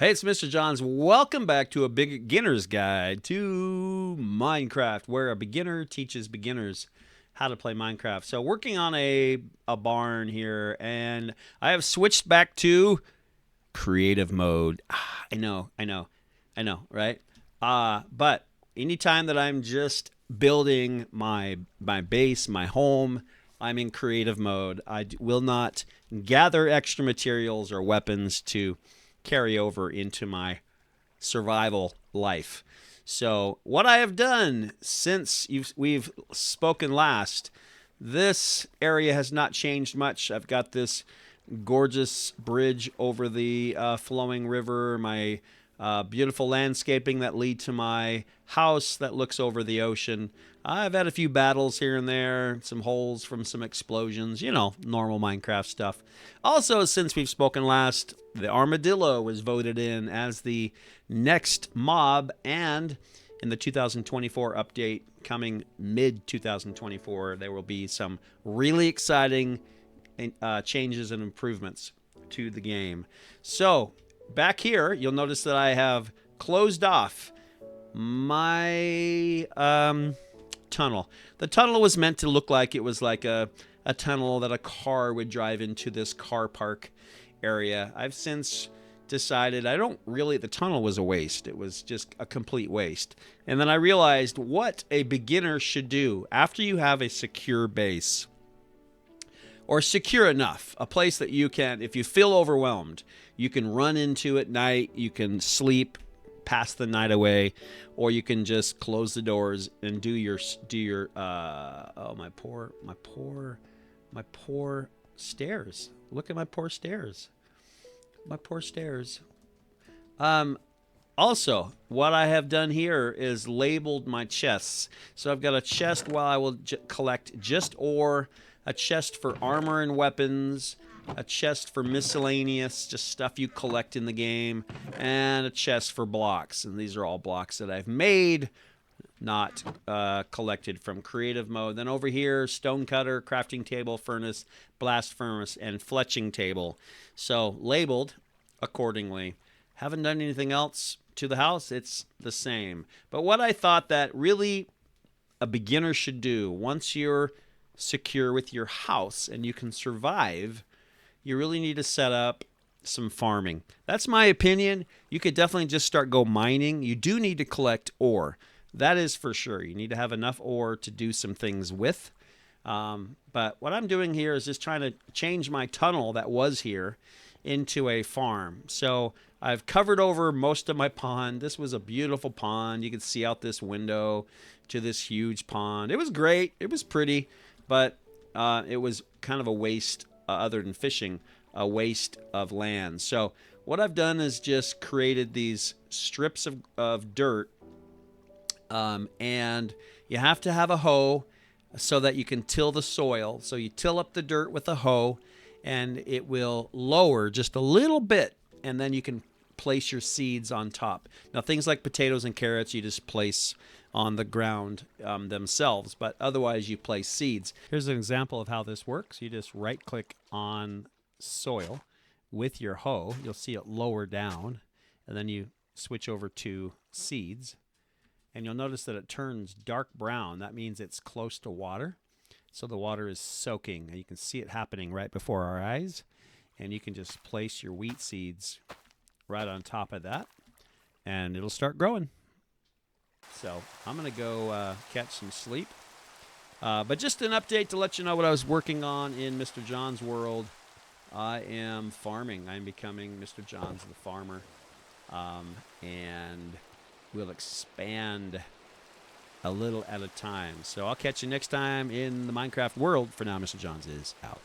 Hey, it's Mr. Johns. Welcome back to a beginner's guide to Minecraft, where a beginner teaches beginners how to play Minecraft. So, working on a barn here, and I have switched back to creative mode. I know, right? But anytime that I'm just building my base, my home, I'm in creative mode. Will not gather extra materials or weapons to carry over into my survival life. So, what I have done since we've spoken last, this area has not changed much. I've got this gorgeous bridge over the flowing river, my beautiful landscaping that lead to my house that looks over the ocean. I've had a few battles here and there, some holes from some explosions, normal Minecraft stuff. Also, since we've spoken last, the armadillo was voted in as the next mob, and in the 2024 update coming mid 2024, there will be some really exciting changes and improvements to the game. So, back here, you'll notice that I have closed off my tunnel. The tunnel was meant to look like it was like a tunnel that a car would drive into this car park area. I've since decided the tunnel was a waste. It was just a complete waste. And then I realized what a beginner should do after you have a secure base, or secure enough, a place that you can, if you feel overwhelmed, you can run into at night, you can sleep, pass the night away, or you can just close the doors and do your oh, my poor stairs. Look at my poor stairs. My poor stairs. Um, Also, what I have done here is labeled my chests. So I've got a chest while I will collect just ore, a chest for armor and weapons, a chest for miscellaneous, just stuff you collect in the game, and a chest for blocks. And these are all blocks that I've made, not collected from creative mode. Then over here, stone cutter, crafting table, furnace, blast furnace, and fletching table. So labeled accordingly. Haven't done anything else to the house. It's the same. But what I thought that really a beginner should do, once you're secure with your house and you can survive, you really need to set up some farming. That's my opinion. You could definitely just start go mining. You do need to collect ore. That is for sure. You need to have enough ore to do some things with. But what I'm doing here is just trying to change my tunnel that was here into a farm. So I've covered over most of my pond. This was a beautiful pond. You could see out this window to this huge pond. It was great. It was pretty, but it was kind of a waste, other than fishing, a waste of land. So what I've done is just created these strips of dirt, and you have to have a hoe so that you can till the soil. So you till up the dirt with a hoe, and it will lower just a little bit, and then you can place your seeds on top. Now, things like potatoes and carrots, you just place on the ground themselves, but otherwise you place seeds. Here's an example of how this works. You just right click on soil with your hoe. You'll see it lower down, and then you switch over to seeds, and you'll notice that it turns dark brown. That means it's close to water. So the water is soaking, and you can see it happening right before our eyes. And you can just place your wheat seeds right on top of that, and it'll start growing. So I'm going to go catch some sleep. But just an update to let you know what I was working on in Mr. John's world. I am farming. I'm becoming Mr. John's the farmer. And we'll expand a little at a time. So I'll catch you next time in the Minecraft world. For now, Mr. Johns is out.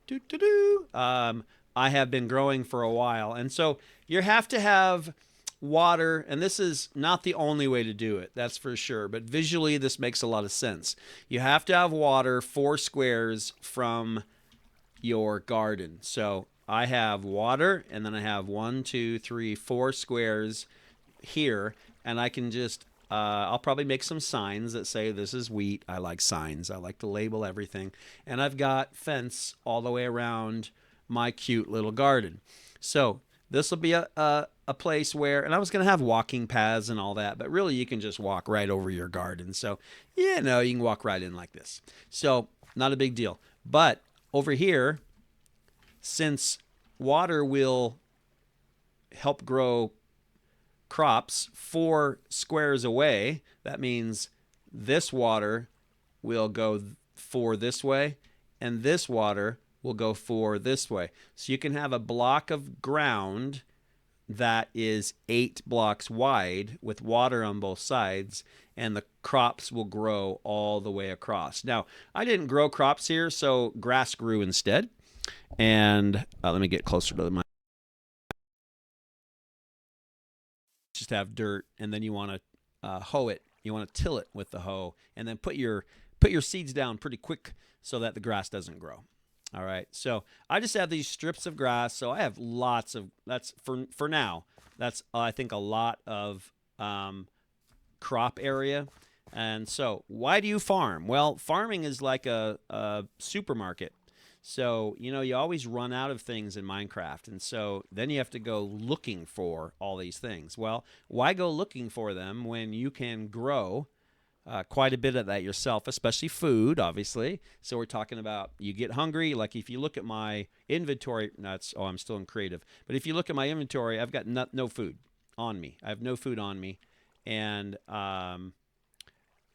doo, doo, doo, I have been growing for a while. And so you have to have water, and this is not the only way to do it, that's for sure. But visually, this makes a lot of sense. You have to have water 4 squares from your garden. So I have water, and then I have 1, 2, 3, 4 squares here, and I can just I'll probably make some signs that say this is wheat. I like signs. I like to label everything. And I've got fence all the way around my cute little garden. So this will be a place where, and I was going to have walking paths and all that, but really you can just walk right over your garden. So, yeah, no, you can walk right in like this. So, not a big deal. But over here, since water will help grow crops 4 squares away, that means this water will go 4 this way, and this water will go 4 this way. So you can have a block of ground that is 8 blocks wide with water on both sides, and the crops will grow all the way across. Now, I didn't grow crops here, so grass grew instead. And let me get closer to the mic. Just have dirt, and then you want to hoe it. You want to till it with the hoe, and then put your seeds down pretty quick so that the grass doesn't grow. All right. So I just have these strips of grass. So I have lots of, that's for now. That's I think a lot of crop area. And so why do you farm? Well, farming is like a supermarket. So, you always run out of things in Minecraft. And so then you have to go looking for all these things. Well, why go looking for them when you can grow quite a bit of that yourself, especially food, obviously. So we're talking about you get hungry. Like if you look at my inventory, I'm still in creative. But if you look at my inventory, I've got no food on me. I have no food on me. And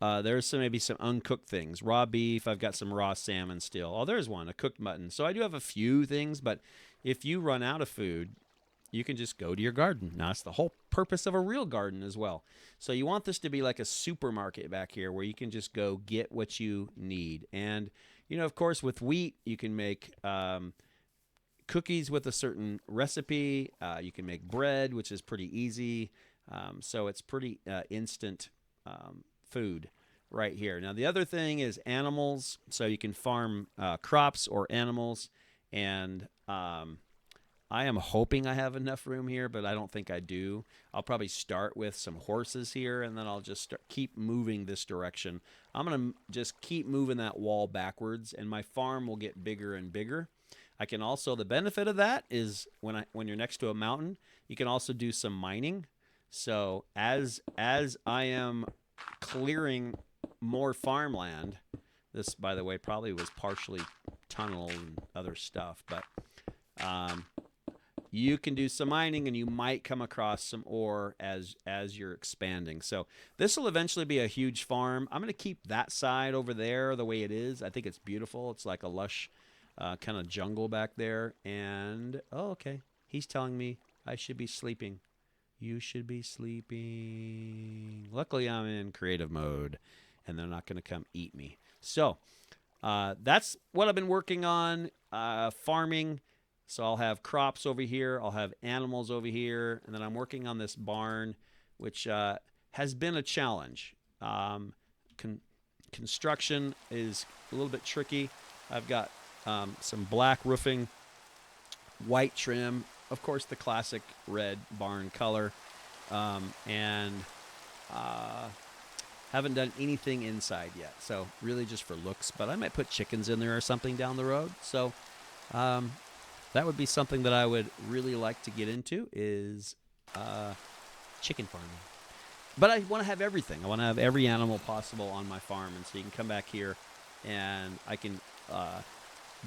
there's maybe some uncooked things. Raw beef. I've got some raw salmon still. Oh, there's one, a cooked mutton. So I do have a few things, but if you run out of food, you can just go to your garden. Now, that's the whole purpose of a real garden as well. So you want this to be like a supermarket back here where you can just go get what you need. And, of course, with wheat, you can make cookies with a certain recipe. You can make bread, which is pretty easy. So it's pretty instant food right here. Now, the other thing is animals. So you can farm crops or animals. And I am hoping I have enough room here, but I don't think I do. I'll probably start with some horses here, and then I'll just keep moving this direction. I'm going to just keep moving that wall backwards, and my farm will get bigger and bigger. I can also, the benefit of that is when you're next to a mountain, you can also do some mining. So as I am clearing more farmland, this, by the way, probably was partially tunnel and other stuff, but you can do some mining, and you might come across some ore as you're expanding. So this will eventually be a huge farm. I'm going to keep that side over there the way it is. I think it's beautiful. It's like a lush kind of jungle back there. And, oh, okay. He's telling me I should be sleeping. You should be sleeping. Luckily, I'm in creative mode, and they're not going to come eat me. So that's what I've been working on, farming. So I'll have crops over here. I'll have animals over here. And then I'm working on this barn, which has been a challenge. Construction is a little bit tricky. I've got some black roofing, white trim, of course, the classic red barn color. And haven't done anything inside yet. So really just for looks. But I might put chickens in there or something down the road. So that would be something that I would really like to get into is chicken farming. But I want to have everything. I want to have every animal possible on my farm. And so you can come back here and I can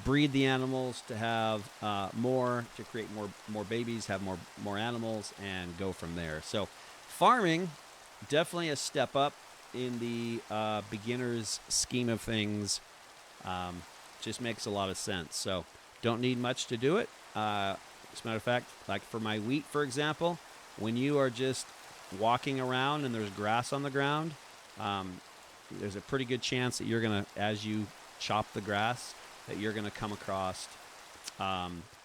breed the animals to have more, to create more babies, have more animals, and go from there. So farming, definitely a step up in the beginner's scheme of things. Just makes a lot of sense. So don't need much to do it. As a matter of fact, like for my wheat, for example, when you are just walking around and there's grass on the ground, there's a pretty good chance that you're going to, as you chop the grass, that you're going to come across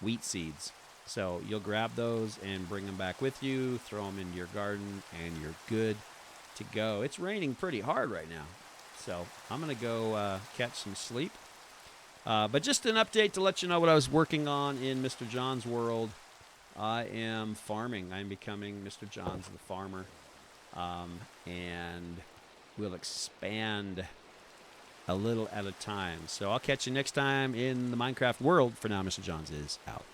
wheat seeds. So you'll grab those and bring them back with you, throw them into your garden, and you're good to go. It's raining pretty hard right now, so I'm going to go catch some sleep. But just an update to let you know what I was working on in Mr. John's world. I am farming. I'm becoming Mr. John's the farmer. And we'll expand a little at a time. So I'll catch you next time in the Minecraft world. For now, Mr. John's is out.